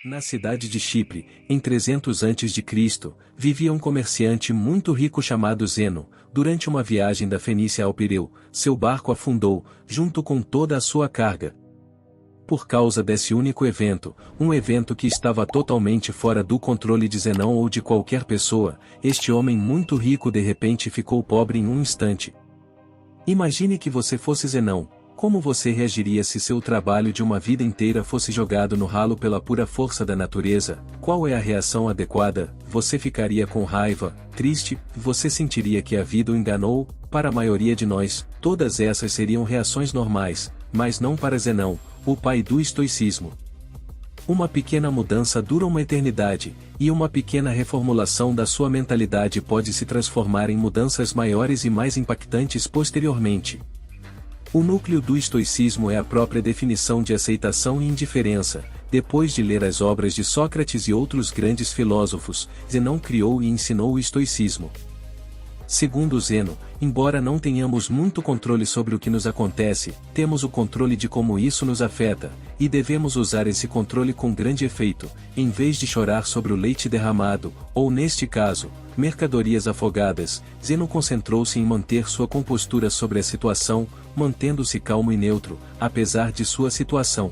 Na cidade de Chipre, em 300 a.C., vivia um comerciante muito rico chamado Zeno. Durante uma viagem da Fenícia ao Pireu, seu barco afundou, junto com toda a sua carga. Por causa desse único evento, um evento que estava totalmente fora do controle de Zenão ou de qualquer pessoa, este homem muito rico de repente ficou pobre em um instante. Imagine que você fosse Zenão. Como você reagiria se seu trabalho de uma vida inteira fosse jogado no ralo pela pura força da natureza? Qual é a reação adequada? Você ficaria com raiva, triste, você sentiria que a vida o enganou? Para a maioria de nós, todas essas seriam reações normais, mas não para Zenão, o pai do estoicismo. Uma pequena mudança dura uma eternidade, e uma pequena reformulação da sua mentalidade pode se transformar em mudanças maiores e mais impactantes posteriormente. O núcleo do estoicismo é a própria definição de aceitação e indiferença. Depois de ler as obras de Sócrates e outros grandes filósofos, Zenão criou e ensinou o estoicismo. Segundo Zeno, embora não tenhamos muito controle sobre o que nos acontece, temos o controle de como isso nos afeta, e devemos usar esse controle com grande efeito, em vez de chorar sobre o leite derramado, ou neste caso, mercadorias afogadas. Zeno concentrou-se em manter sua compostura sobre a situação, mantendo-se calmo e neutro, apesar de sua situação.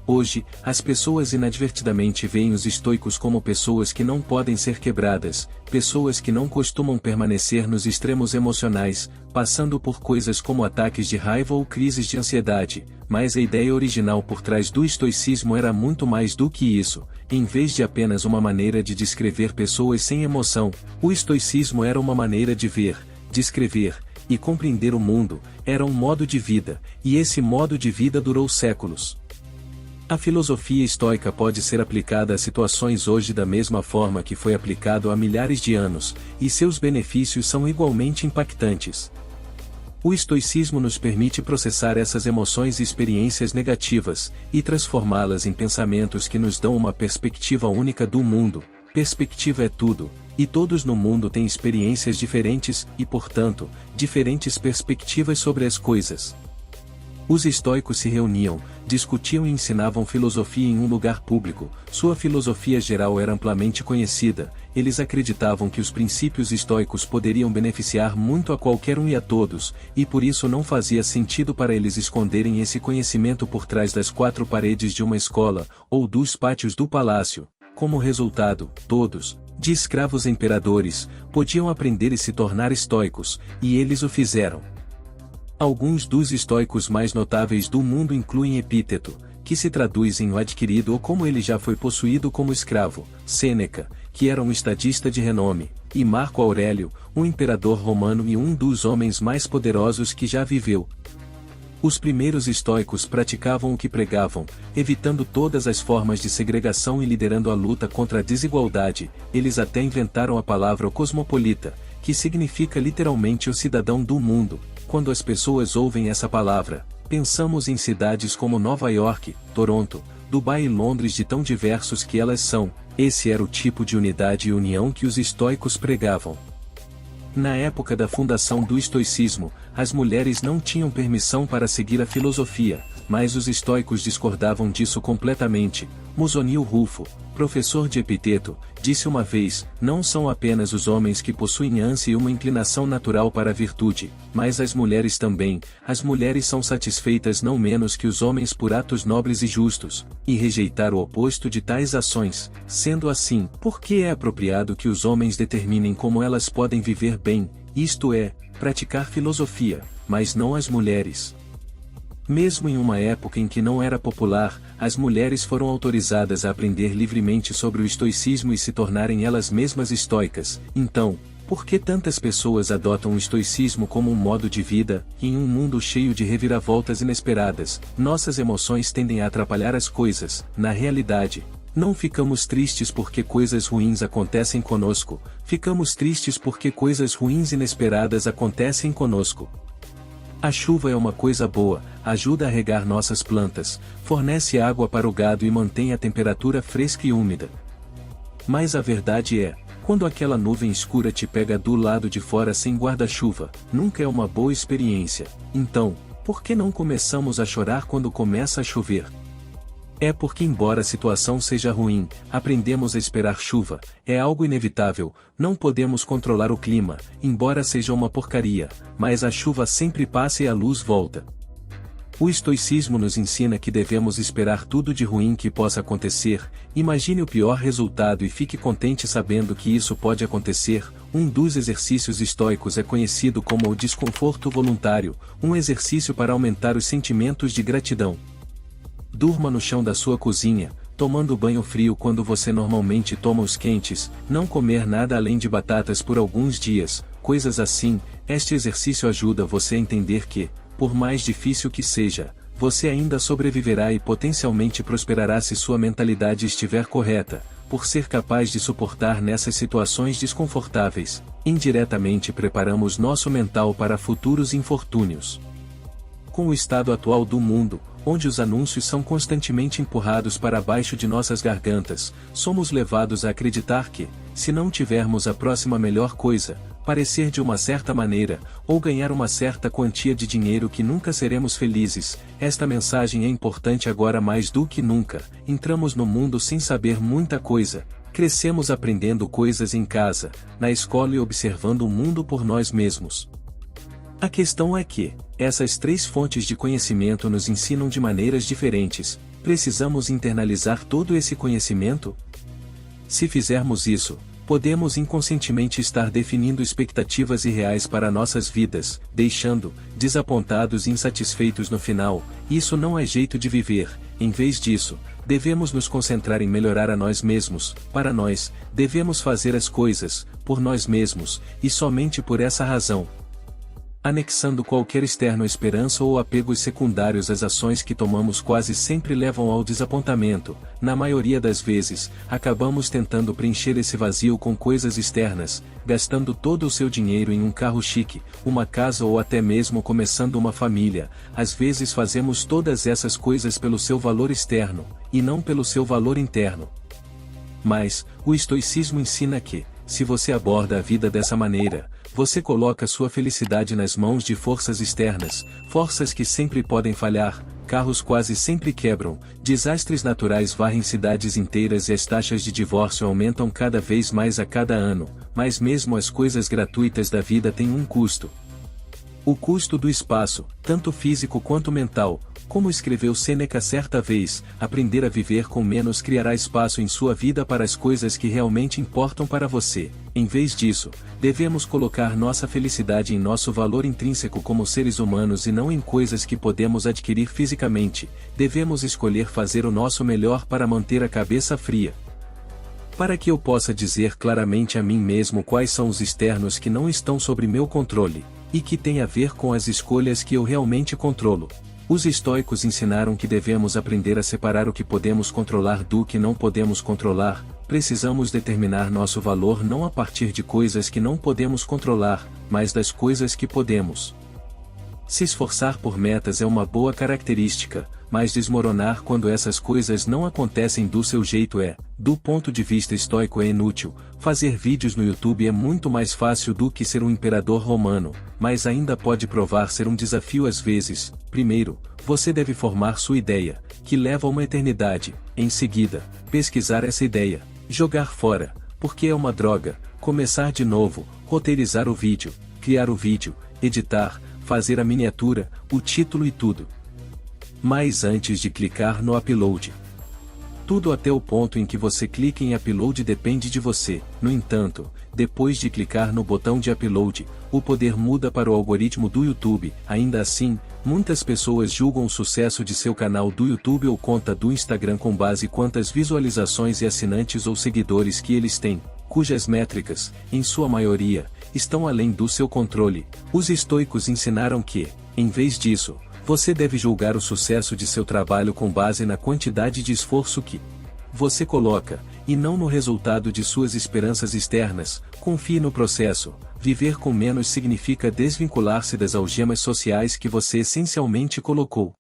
Hoje, as pessoas inadvertidamente veem os estoicos como pessoas que não podem ser quebradas, pessoas que não costumam permanecer nos extremos emocionais, passando por coisas como ataques de raiva ou crises de ansiedade, mas a ideia original por trás do estoicismo era muito mais do que isso. Em vez de apenas uma maneira de descrever pessoas sem emoção, o estoicismo era uma maneira de ver, descrever e compreender o mundo, era um modo de vida, e esse modo de vida durou séculos. A filosofia estoica pode ser aplicada a situações hoje da mesma forma que foi aplicado há milhares de anos, e seus benefícios são igualmente impactantes. O estoicismo nos permite processar essas emoções e experiências negativas, e transformá-las em pensamentos que nos dão uma perspectiva única do mundo. Perspectiva é tudo, e todos no mundo têm experiências diferentes, e portanto, diferentes perspectivas sobre as coisas. Os estoicos se reuniam, discutiam e ensinavam filosofia em um lugar público. Sua filosofia geral era amplamente conhecida. Eles acreditavam que os princípios estoicos poderiam beneficiar muito a qualquer um e a todos, e por isso não fazia sentido para eles esconderem esse conhecimento por trás das quatro paredes de uma escola, ou dos pátios do palácio. Como resultado, todos, de escravos a imperadores, podiam aprender e se tornar estoicos, e eles o fizeram. Alguns dos estoicos mais notáveis do mundo incluem Epíteto, que se traduz em o adquirido ou como ele já foi possuído como escravo, Sêneca, que era um estadista de renome, e Marco Aurélio, um imperador romano e um dos homens mais poderosos que já viveu. Os primeiros estoicos praticavam o que pregavam, evitando todas as formas de segregação e liderando a luta contra a desigualdade. Eles até inventaram a palavra cosmopolita, que significa literalmente o cidadão do mundo. Quando as pessoas ouvem essa palavra, pensamos em cidades como Nova York, Toronto, Dubai e Londres de tão diversos que elas são. Esse era o tipo de unidade e união que os estoicos pregavam. Na época da fundação do estoicismo, as mulheres não tinham permissão para seguir a filosofia, mas os estoicos discordavam disso completamente. Musonio Rufo, professor de Epíteto, disse uma vez: não são apenas os homens que possuem ânsia e uma inclinação natural para a virtude, mas as mulheres também. As mulheres são satisfeitas não menos que os homens por atos nobres e justos, e rejeitar o oposto de tais ações. Sendo assim, por que é apropriado que os homens determinem como elas podem viver bem, isto é, praticar filosofia, mas não as mulheres? Mesmo em uma época em que não era popular, as mulheres foram autorizadas a aprender livremente sobre o estoicismo e se tornarem elas mesmas estoicas. Então, por que tantas pessoas adotam o estoicismo como um modo de vida? Em um mundo cheio de reviravoltas inesperadas, nossas emoções tendem a atrapalhar as coisas. Na realidade, não ficamos tristes porque coisas ruins acontecem conosco, ficamos tristes porque coisas ruins inesperadas acontecem conosco. A chuva é uma coisa boa, ajuda a regar nossas plantas, fornece água para o gado e mantém a temperatura fresca e úmida. Mas a verdade é, quando aquela nuvem escura te pega do lado de fora sem guarda-chuva, nunca é uma boa experiência. Então, por que não começamos a chorar quando começa a chover? É porque embora a situação seja ruim, aprendemos a esperar chuva, é algo inevitável, não podemos controlar o clima, embora seja uma porcaria, mas a chuva sempre passa e a luz volta. O estoicismo nos ensina que devemos esperar tudo de ruim que possa acontecer, imagine o pior resultado e fique contente sabendo que isso pode acontecer. Um dos exercícios estoicos é conhecido como o desconforto voluntário, um exercício para aumentar os sentimentos de gratidão. Durma no chão da sua cozinha, tomando banho frio quando você normalmente toma os quentes, não comer nada além de batatas por alguns dias, coisas assim. Este exercício ajuda você a entender que, por mais difícil que seja, você ainda sobreviverá e potencialmente prosperará se sua mentalidade estiver correta, por ser capaz de suportar nessas situações desconfortáveis. Indiretamente preparamos nosso mental para futuros infortúnios. Com o estado atual do mundo, onde os anúncios são constantemente empurrados para baixo de nossas gargantas, somos levados a acreditar que, se não tivermos a próxima melhor coisa, parecer de uma certa maneira, ou ganhar uma certa quantia de dinheiro que nunca seremos felizes. Esta mensagem é importante agora mais do que nunca. Entramos no mundo sem saber muita coisa, crescemos aprendendo coisas em casa, na escola e observando o mundo por nós mesmos. A questão é que, essas três fontes de conhecimento nos ensinam de maneiras diferentes. Precisamos internalizar todo esse conhecimento? Se fizermos isso, podemos inconscientemente estar definindo expectativas irreais para nossas vidas, deixando, desapontados e insatisfeitos no final. Isso não é jeito de viver. Em vez disso, devemos nos concentrar em melhorar a nós mesmos. Para nós, devemos fazer as coisas, por nós mesmos, e somente por essa razão. Anexando qualquer externo esperança ou apegos secundários às ações que tomamos quase sempre levam ao desapontamento. Na maioria das vezes, acabamos tentando preencher esse vazio com coisas externas, gastando todo o seu dinheiro em um carro chique, uma casa ou até mesmo começando uma família. Às vezes fazemos todas essas coisas pelo seu valor externo, e não pelo seu valor interno. Mas, o estoicismo ensina que, se você aborda a vida dessa maneira, você coloca sua felicidade nas mãos de forças externas, forças que sempre podem falhar, carros quase sempre quebram, desastres naturais varrem cidades inteiras e as taxas de divórcio aumentam cada vez mais a cada ano, mas mesmo as coisas gratuitas da vida têm um custo. O custo do espaço, tanto físico quanto mental. Como escreveu Sêneca certa vez, aprender a viver com menos criará espaço em sua vida para as coisas que realmente importam para você. Em vez disso, devemos colocar nossa felicidade em nosso valor intrínseco como seres humanos e não em coisas que podemos adquirir fisicamente. Devemos escolher fazer o nosso melhor para manter a cabeça fria. Para que eu possa dizer claramente a mim mesmo quais são os externos que não estão sob meu controle, e que têm a ver com as escolhas que eu realmente controlo. Os estoicos ensinaram que devemos aprender a separar o que podemos controlar do que não podemos controlar. Precisamos determinar nosso valor não a partir de coisas que não podemos controlar, mas das coisas que podemos. Se esforçar por metas é uma boa característica, mas desmoronar quando essas coisas não acontecem do seu jeito é, do ponto de vista estoico, é inútil. Fazer vídeos no YouTube é muito mais fácil do que ser um imperador romano, mas ainda pode provar ser um desafio às vezes. Primeiro, você deve formar sua ideia, que leva uma eternidade. Em seguida, pesquisar essa ideia, jogar fora, porque é uma droga, começar de novo, roteirizar o vídeo, criar o vídeo, editar, fazer a miniatura, o título e tudo. Mas antes de clicar no upload, tudo até o ponto em que você clica em upload depende de você. No entanto, depois de clicar no botão de upload, o poder muda para o algoritmo do YouTube. Ainda assim, muitas pessoas julgam o sucesso de seu canal do YouTube ou conta do Instagram com base em quantas visualizações e assinantes ou seguidores que eles têm, cujas métricas, em sua maioria, estão além do seu controle. Os estoicos ensinaram que, em vez disso, você deve julgar o sucesso de seu trabalho com base na quantidade de esforço que você coloca, e não no resultado de suas esperanças externas. Confie no processo. Viver com menos significa desvincular-se das algemas sociais que você essencialmente colocou.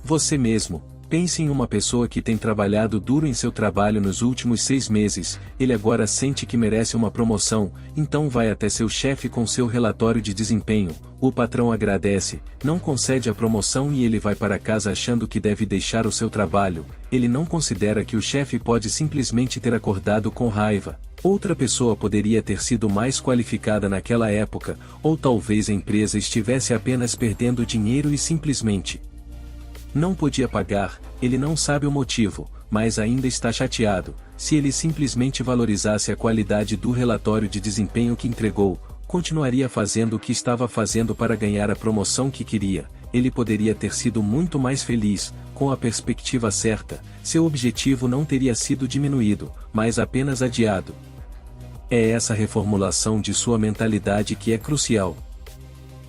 Você mesmo. Pense em uma pessoa que tem trabalhado duro em seu trabalho nos últimos 6 meses, ele agora sente que merece uma promoção, então vai até seu chefe com seu relatório de desempenho, o patrão agradece, não concede a promoção e ele vai para casa achando que deve deixar o seu trabalho, ele não considera que o chefe pode simplesmente ter acordado com raiva. Outra pessoa poderia ter sido mais qualificada naquela época, ou talvez a empresa estivesse apenas perdendo dinheiro e simplesmente não podia pagar, ele não sabe o motivo, mas ainda está chateado. Se ele simplesmente valorizasse a qualidade do relatório de desempenho que entregou, continuaria fazendo o que estava fazendo para ganhar a promoção que queria, ele poderia ter sido muito mais feliz, com a perspectiva certa, seu objetivo não teria sido diminuído, mas apenas adiado. É essa reformulação de sua mentalidade que é crucial.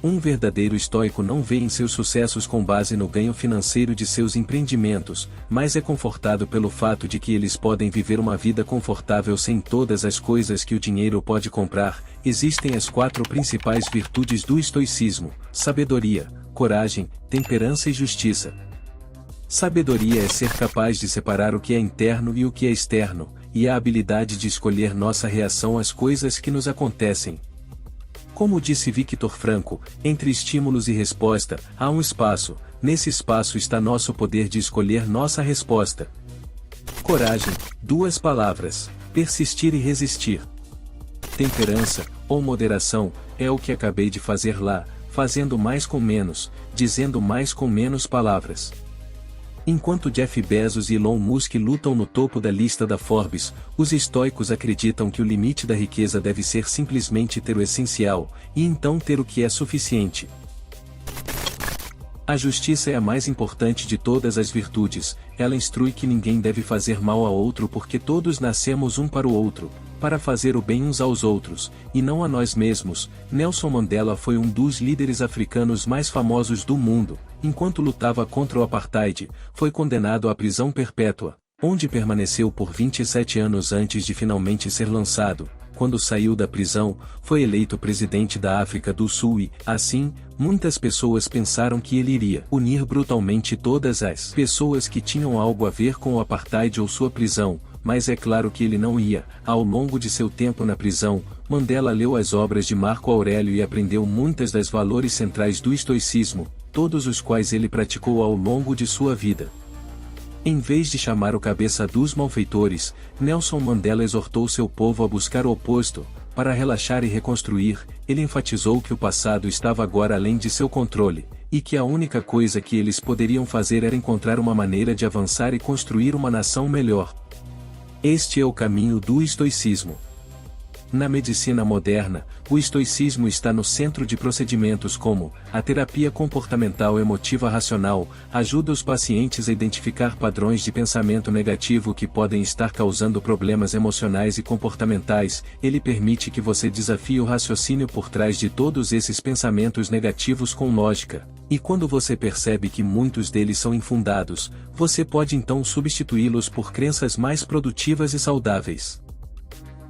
Um verdadeiro estoico não vê em seus sucessos com base no ganho financeiro de seus empreendimentos, mas é confortado pelo fato de que eles podem viver uma vida confortável sem todas as coisas que o dinheiro pode comprar. Existem as 4 principais virtudes do estoicismo: sabedoria, coragem, temperança e justiça. Sabedoria é ser capaz de separar o que é interno e o que é externo, e a habilidade de escolher nossa reação às coisas que nos acontecem. Como disse Viktor Frankl, entre estímulos e resposta, há um espaço, nesse espaço está nosso poder de escolher nossa resposta. Coragem, 2 palavras, persistir e resistir. Temperança, ou moderação, é o que acabei de fazer lá, fazendo mais com menos, dizendo mais com menos palavras. Enquanto Jeff Bezos e Elon Musk lutam no topo da lista da Forbes, os estoicos acreditam que o limite da riqueza deve ser simplesmente ter o essencial, e então ter o que é suficiente. A justiça é a mais importante de todas as virtudes, ela instrui que ninguém deve fazer mal ao outro porque todos nascemos um para o outro, para fazer o bem uns aos outros, e não a nós mesmos. Nelson Mandela foi um dos líderes africanos mais famosos do mundo, enquanto lutava contra o apartheid, foi condenado à prisão perpétua, onde permaneceu por 27 anos antes de finalmente ser lançado. Quando saiu da prisão, foi eleito presidente da África do Sul e, assim, muitas pessoas pensaram que ele iria unir brutalmente todas as pessoas que tinham algo a ver com o apartheid ou sua prisão, mas é claro que ele não ia. Ao longo de seu tempo na prisão, Mandela leu as obras de Marco Aurélio e aprendeu muitas das valores centrais do estoicismo, todos os quais ele praticou ao longo de sua vida. Em vez de chamar o cabeça dos malfeitores, Nelson Mandela exortou seu povo a buscar o oposto, para relaxar e reconstruir. Ele enfatizou que o passado estava agora além de seu controle, e que a única coisa que eles poderiam fazer era encontrar uma maneira de avançar e construir uma nação melhor. Este é o caminho do estoicismo. Na medicina moderna, o estoicismo está no centro de procedimentos como a terapia comportamental emotiva racional, ajuda os pacientes a identificar padrões de pensamento negativo que podem estar causando problemas emocionais e comportamentais. Ele permite que você desafie o raciocínio por trás de todos esses pensamentos negativos com lógica, e quando você percebe que muitos deles são infundados, você pode então substituí-los por crenças mais produtivas e saudáveis.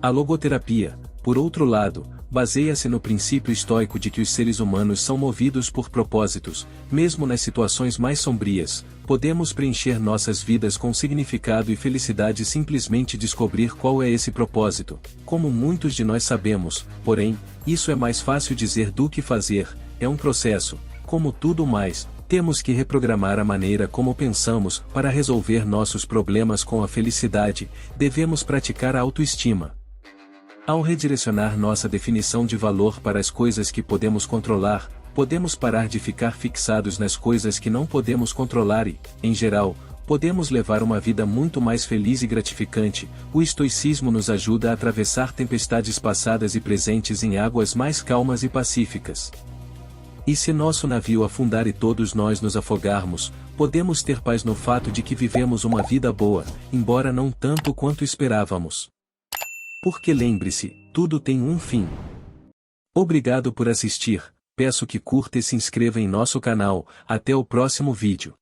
A logoterapia, por outro lado, baseia-se no princípio estoico de que os seres humanos são movidos por propósitos. Mesmo nas situações mais sombrias, podemos preencher nossas vidas com significado e felicidade simplesmente descobrir qual é esse propósito. Como muitos de nós sabemos, porém, isso é mais fácil dizer do que fazer, é um processo. Como tudo mais, temos que reprogramar a maneira como pensamos para resolver nossos problemas com a felicidade. Devemos praticar a autoestima. Ao redirecionar nossa definição de valor para as coisas que podemos controlar, podemos parar de ficar fixados nas coisas que não podemos controlar e, em geral, podemos levar uma vida muito mais feliz e gratificante. O estoicismo nos ajuda a atravessar tempestades passadas e presentes em águas mais calmas e pacíficas. E se nosso navio afundar e todos nós nos afogarmos, podemos ter paz no fato de que vivemos uma vida boa, embora não tanto quanto esperávamos. Porque lembre-se, tudo tem um fim. Obrigado por assistir, peço que curta e se inscreva em nosso canal. Até o próximo vídeo.